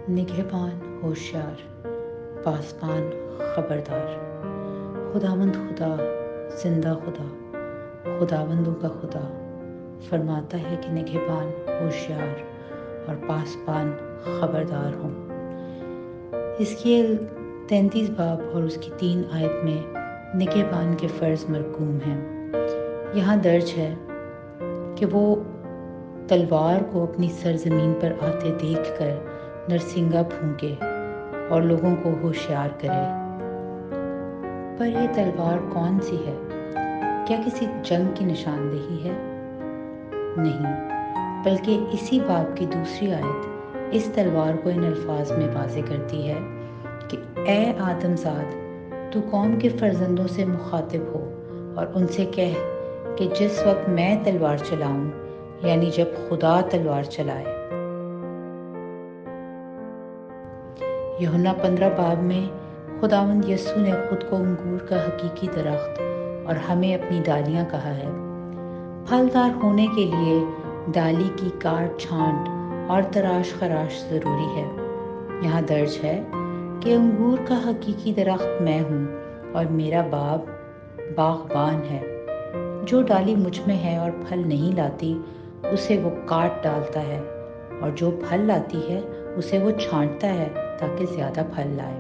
نگہبان ہوشیار، پاسبان خبردار، خداوند خدا، زندہ خدا، خداوندوں کا خدا فرماتا ہے کہ نگہبان ہوشیار اور پاسبان خبردار ہوں۔ حزقیل 33 باب اور اس کی 3 آیت میں نگہبان کے فرض مرقوم ہیں۔ یہاں درج ہے کہ وہ تلوار کو اپنی سرزمین پر آتے دیکھ کر نرسنگا پھونکے اور لوگوں کو ہوشیار کرے۔ پر یہ تلوار کون سی ہے؟ کیا کسی جنگ کی نشاندہی ہے؟ نہیں، بلکہ اسی باب کی دوسری آیت اس تلوار کو ان الفاظ میں واضح کرتی ہے کہ اے آدم زاد، تو قوم کے فرزندوں سے مخاطب ہو اور ان سے کہہ کہ جس وقت میں تلوار چلاؤں، یعنی جب خدا تلوار چلائے۔ یوحنا 15 باب میں خداوند یسوع نے خود کو انگور کا حقیقی درخت اور ہمیں اپنی ڈالیاں کہا ہے۔ پھلدار ہونے کے لیے ڈالی کی کاٹ چھانٹ اور تراش خراش ضروری ہے۔ یہاں درج ہے کہ انگور کا حقیقی درخت میں ہوں اور میرا باپ باغبان ہے۔ جو ڈالی مجھ میں ہے اور پھل نہیں لاتی، اسے وہ کاٹ ڈالتا ہے، اور جو پھل لاتی ہے اسے وہ چھانٹتا ہے تاکہ زیادہ پھل لائے۔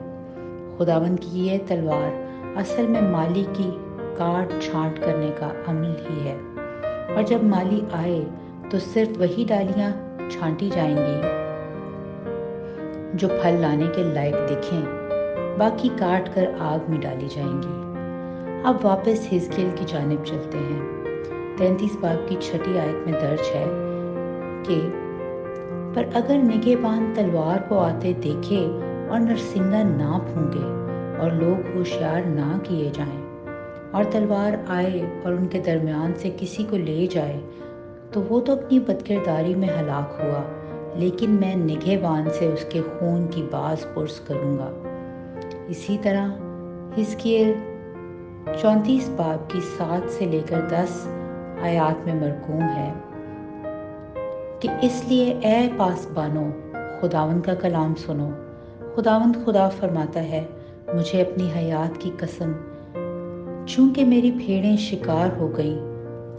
خداوند کی یہ تلوار اصل میں مالی کی کاٹ چھانٹ کرنے کا عمل ہی ہے، اور جب مالی آئے تو صرف وہی ڈالیاں چھانٹی جائیں گی جو پھل لانے کے لائق دکھیں، باقی کاٹ کر آگ میں ڈالی جائیں گی۔ اب واپس حزقیل کی جانب چلتے ہیں۔ 33 باب کی 6 آیت میں درج ہے کہ پر اگر نگہبان تلوار کو آتے دیکھے اور نرسنگا نہ پھونکے اور لوگ ہوشیار نہ کیے جائیں، اور تلوار آئے اور ان کے درمیان سے کسی کو لے جائے، تو وہ تو اپنی بدکرداری میں ہلاک ہوا، لیکن میں نگہبان سے اس کے خون کی باز پرس کروں گا۔ اسی طرح حزقیل 34 باب کی 7 سے لے کر 10 آیات میں مرقوم ہے کہ اس لیے اے پاسبانوں، خداوند کا کلام سنو۔ خداوند خدا فرماتا ہے، مجھے اپنی حیات کی قسم، چونکہ میری بھیڑیں شکار ہو گئیں،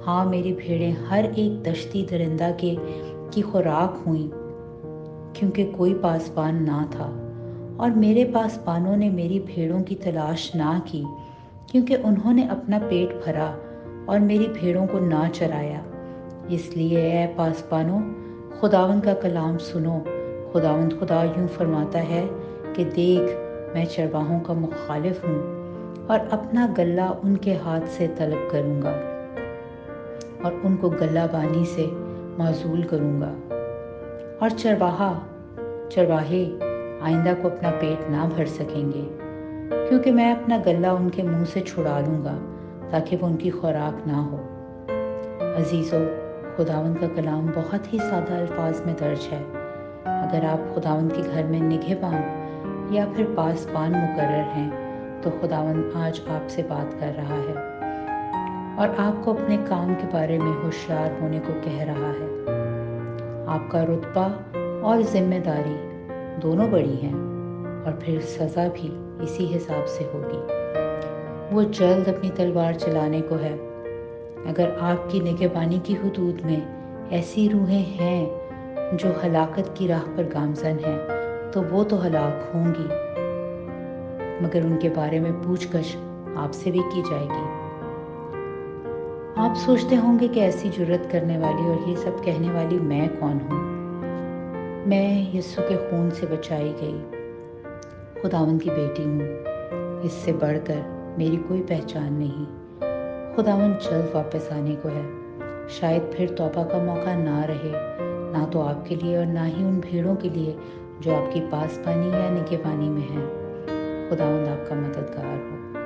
ہاں میری بھیڑیں ہر ایک دشتی درندہ کی خوراک ہوئیں، کیونکہ کوئی پاسبان نہ تھا، اور میرے پاسبانوں نے میری بھیڑوں کی تلاش نہ کی، کیونکہ انہوں نے اپنا پیٹ بھرا اور میری بھیڑوں کو نہ چرایا۔ اس لیے اے پاسبانوں، خداوند کا کلام سنو۔ خداوند خدا یوں فرماتا ہے کہ دیکھ، میں چرواہوں کا مخالف ہوں اور اپنا گلہ ان کے ہاتھ سے طلب کروں گا اور ان کو گلہ بانی سے معزول کروں گا، اور چرواہے آئندہ کو اپنا پیٹ نہ بھر سکیں گے، کیونکہ میں اپنا گلہ ان کے منہ سے چھڑا لوں گا تاکہ وہ ان کی خوراک نہ ہو۔ عزیزو، خداوند کا کلام بہت ہی سادہ الفاظ میں درج ہے۔ اگر آپ خداوند کے گھر میں نگہبان یا پھر پاسبان مقرر ہیں، تو خداوند آج آپ سے بات کر رہا ہے اور آپ کو اپنے کام کے بارے میں ہوشیار ہونے کو کہہ رہا ہے۔ آپ کا رتبہ اور ذمہ داری دونوں بڑی ہیں، اور پھر سزا بھی اسی حساب سے ہوگی۔ وہ جلد اپنی تلوار چلانے کو ہے۔ اگر آپ کی نگہبانی کی حدود میں ایسی روحیں ہیں جو ہلاکت کی راہ پر گامزن ہیں، تو وہ تو ہلاک ہوں گی، مگر ان کے بارے میں پوچھ گچھ آپ سے بھی کی جائے گی۔ آپ سوچتے ہوں گے کہ ایسی جرات کرنے والی اور یہ سب کہنے والی میں کون ہوں؟ میں یسوع کے خون سے بچائی گئی خداوند کی بیٹی ہوں۔ اس سے بڑھ کر میری کوئی پہچان نہیں۔ خداوند جلد واپس آنے کو ہے۔ شاید پھر توبہ کا موقع نہ رہے، نہ تو آپ کے لیے اور نہ ہی ان بھیڑوں کے لیے جو آپ کی پاسبانی یا نگہبانی میں ہیں۔ خداوند آپ کا مددگار ہو۔